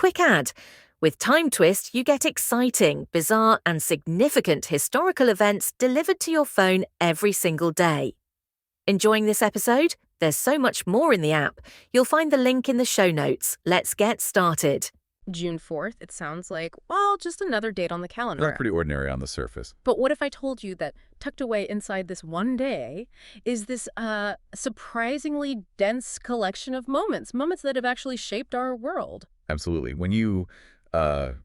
quick ad. With Time Twist, you get exciting, bizarre, and significant historical events delivered to your phone every single day. Enjoying this episode? There's so much more in the app. You'll find the link in the show notes. Let's get started. June 4th, it sounds like, well, just another date on the calendar. That's pretty ordinary on the surface. But what if I told you that tucked away inside this one day is this surprisingly dense collection of moments that have actually shaped our world? Absolutely. When you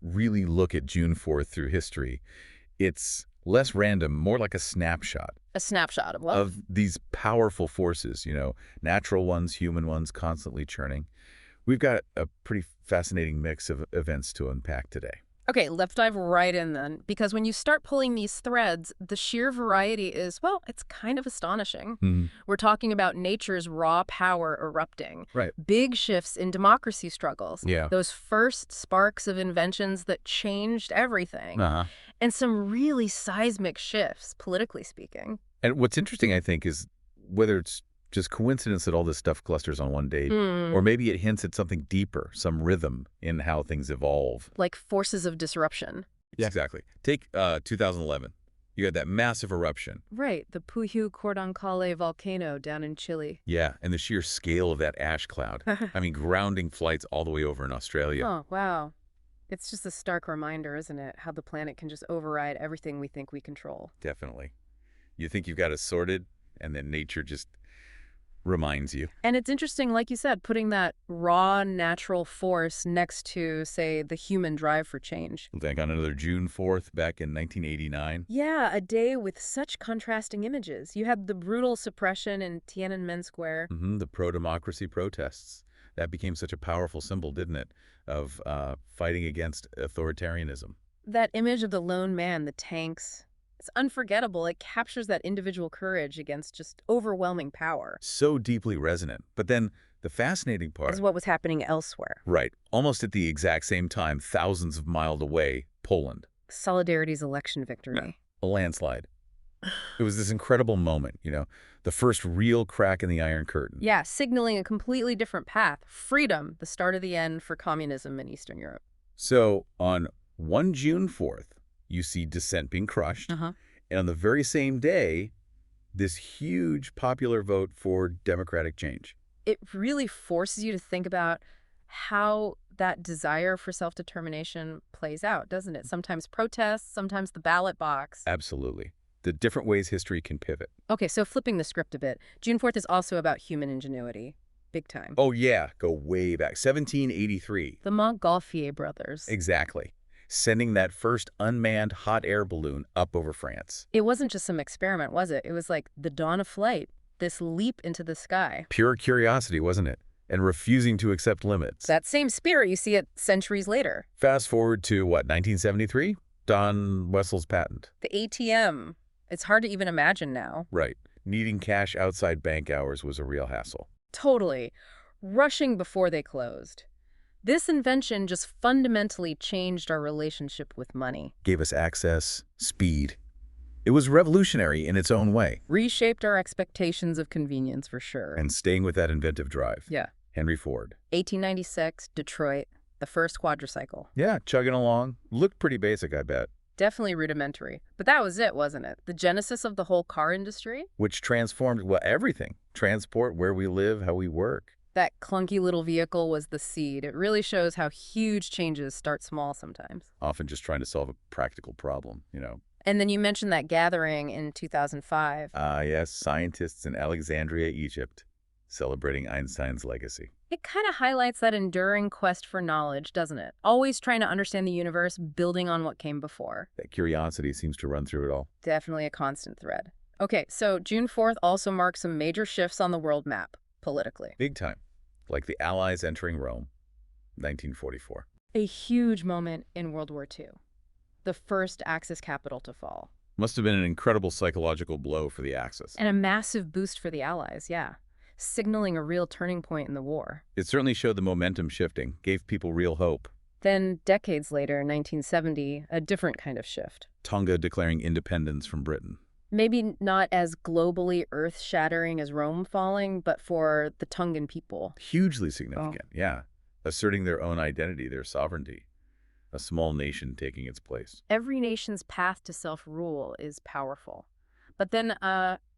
really look at June 4th through history, it's less random, more like a snapshot. A snapshot of what? Of these powerful forces, natural ones, human ones, constantly churning. We've got a pretty fascinating mix of events to unpack today. Okay, let's dive right in then, because when you start pulling these threads, the sheer variety is, well, it's kind of astonishing. Mm-hmm. We're talking about nature's raw power erupting. Right. Big shifts in democracy struggles. Yeah. Those first sparks of inventions that changed everything. Uh-huh. And some really seismic shifts, politically speaking. And what's interesting, I think, is whether it's just coincidence that all this stuff clusters on one day, or maybe it hints at something deeper, some rhythm in how things evolve. Like forces of disruption. Yeah, exactly. Take 2011. You had that massive eruption. Right, the Puyu Cordoncale volcano down in Chile. Yeah, and the sheer scale of that ash cloud. I mean, grounding flights all the way over in Australia. Oh, wow. It's just a stark reminder, isn't it, how the planet can just override everything we think we control. Definitely. You think you've got it sorted, and then nature just reminds you. And it's interesting, like you said, putting that raw natural force next to, say, the human drive for change. Think on another June 4th back in 1989. Yeah, a day with such contrasting images. You had the brutal suppression in Tiananmen Square. The pro-democracy protests. That became such a powerful symbol, didn't it, of fighting against authoritarianism. That image of the lone man, the tanks, it's unforgettable. It captures that individual courage against just overwhelming power. So deeply resonant. But then the fascinating part is what was happening elsewhere. Right. Almost at the exact same time, thousands of miles away, Poland. Solidarity's election victory. A landslide. It was this incredible moment, the first real crack in the Iron Curtain. Yeah, signaling a completely different path. Freedom, the start of the end for communism in Eastern Europe. So on one June 4th, you see dissent being crushed. And on the very same day, this huge popular vote for democratic change. It really forces you to think about how that desire for self-determination plays out, doesn't it? Sometimes protests, sometimes the ballot box. Absolutely. The different ways history can pivot. Okay, so flipping the script a bit, June 4th is also about human ingenuity. Big time. Oh, yeah. Go way back. 1783. The Montgolfier brothers. Exactly. Sending that first unmanned hot air balloon up over France. It wasn't just some experiment, was it? It was like the dawn of flight, this leap into the sky. Pure curiosity, wasn't it? And refusing to accept limits. That same spirit, you see it centuries later. Fast forward to, 1973? Don Wessel's patent. The ATM. It's hard to even imagine now. Right. Needing cash outside bank hours was a real hassle. Totally. Rushing before they closed. This invention just fundamentally changed our relationship with money. Gave us access, speed. It was revolutionary in its own way. Reshaped our expectations of convenience for sure. And staying with that inventive drive. Yeah. Henry Ford. 1896, Detroit, the first quadricycle. Yeah, chugging along. Looked pretty basic, I bet. Definitely rudimentary. But that was it, wasn't it? The genesis of the whole car industry? Which transformed, everything. Transport, where we live, how we work. That clunky little vehicle was the seed. It really shows how huge changes start small sometimes. Often just trying to solve a practical problem, And then you mentioned that gathering in 2005. Yes, scientists in Alexandria, Egypt, celebrating Einstein's legacy. It kind of highlights that enduring quest for knowledge, doesn't it? Always trying to understand the universe, building on what came before. That curiosity seems to run through it all. Definitely a constant thread. Okay, so June 4th also marks some major shifts on the world map, politically. Big time. Like the Allies entering Rome, 1944. A huge moment in World War II. The first Axis capital to fall. Must have been an incredible psychological blow for the Axis. And a massive boost for the Allies, yeah. Signaling a real turning point in the war. It certainly showed the momentum shifting, gave people real hope. Then, decades later, in 1970, a different kind of shift. Tonga declaring independence from Britain. Maybe not as globally earth-shattering as Rome falling, but for the Tongan people. Hugely significant, yeah. asserting their own identity, their sovereignty, a small nation taking its place. Every nation's path to self-rule is powerful. But then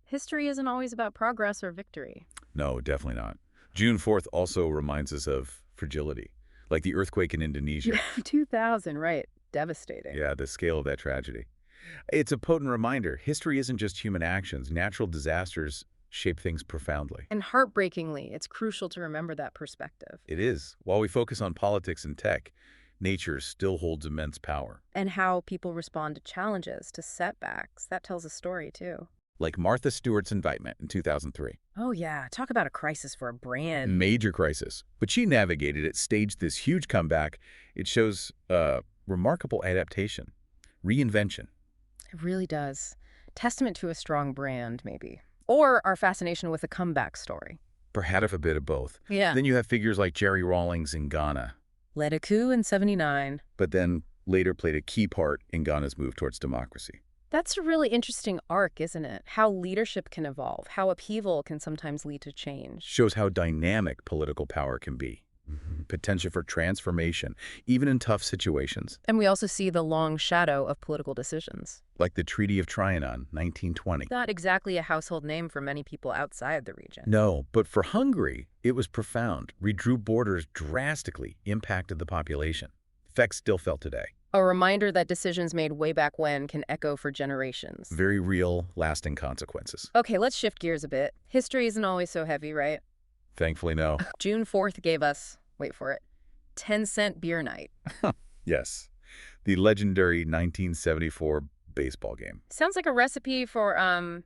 history isn't always about progress or victory. No, definitely not. June 4th also reminds us of fragility, like the earthquake in Indonesia. 2000, right. Devastating. Yeah, the scale of that tragedy. It's a potent reminder. History isn't just human actions. Natural disasters shape things profoundly. And heartbreakingly, it's crucial to remember that perspective. It is. While we focus on politics and tech, nature still holds immense power. And how people respond to challenges, to setbacks, that tells a story too. Like Martha Stewart's indictment in 2003. Oh yeah, talk about a crisis for a brand. Major crisis. But she navigated it, staged this huge comeback. It shows remarkable adaptation, reinvention. It really does. Testament to a strong brand, maybe. Or our fascination with a comeback story. Perhaps a bit of both. Yeah. Then you have figures like Jerry Rawlings in Ghana. Led a coup in '79. But then later played a key part in Ghana's move towards democracy. That's a really interesting arc, isn't it? How leadership can evolve, how upheaval can sometimes lead to change. Shows how dynamic political power can be. Potential for transformation, even in tough situations. And we also see the long shadow of political decisions. Like the Treaty of Trianon, 1920. Not exactly a household name for many people outside the region. No, but for Hungary, it was profound. Redrew borders drastically, impacted the population. Effects still felt today. A reminder that decisions made way back when can echo for generations. Very real, lasting consequences. Okay, let's shift gears a bit. History isn't always so heavy, right? Thankfully, no. June 4th gave us, wait for it, 10-cent beer night. Yes. The legendary 1974 baseball game. Sounds like a recipe for,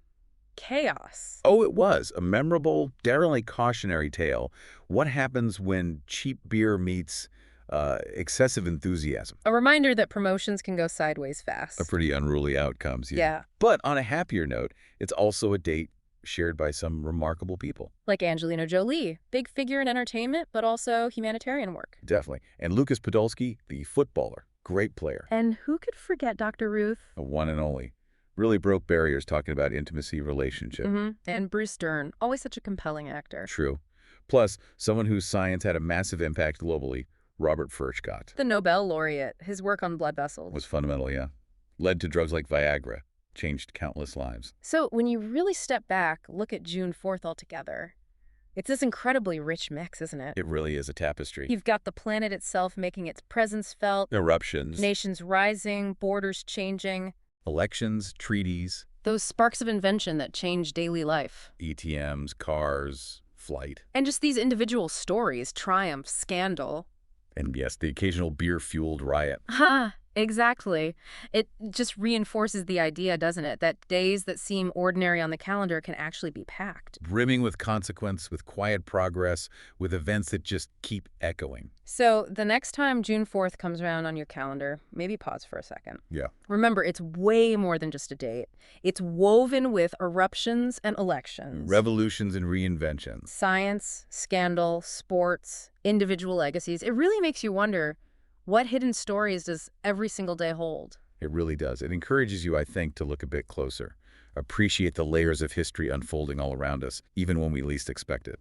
chaos. Oh, it was. A memorable, daringly cautionary tale. What happens when cheap beer meets excessive enthusiasm? A reminder that promotions can go sideways fast. A pretty unruly outcomes. Yeah. But on a happier note, it's also a date shared by some remarkable people. Like Angelina Jolie, big figure in entertainment, but also humanitarian work. Definitely. And Lucas Podolski, the footballer, great player. And who could forget Dr. Ruth? A one and only. Really broke barriers talking about intimacy, relationship. And Bruce Dern, always such a compelling actor. True. Plus, someone whose science had a massive impact globally, Robert Furchtgott. The Nobel laureate, his work on blood vessels. Was fundamental, yeah. Led to drugs like Viagra. Changed countless lives. So when you really step back, look at June 4th altogether, it's this incredibly rich mix, isn't it? It really is a tapestry. You've got the planet itself making its presence felt. Eruptions. Nations rising, borders changing. Elections, treaties. Those sparks of invention that change daily life. ETMs, cars, flight. And just these individual stories, triumph, scandal. And yes, the occasional beer-fueled riot. Exactly. It just reinforces the idea, doesn't it, that days that seem ordinary on the calendar can actually be packed. Brimming with consequence, with quiet progress, with events that just keep echoing. So the next time June 4th comes around on your calendar, maybe pause for a second. Yeah. Remember, it's way more than just a date. It's woven with eruptions and elections. Revolutions and reinventions. Science, scandal, sports, individual legacies. It really makes you wonder, what hidden stories does every single day hold? It really does. It encourages you, I think, to look a bit closer. Appreciate the layers of history unfolding all around us, even when we least expect it.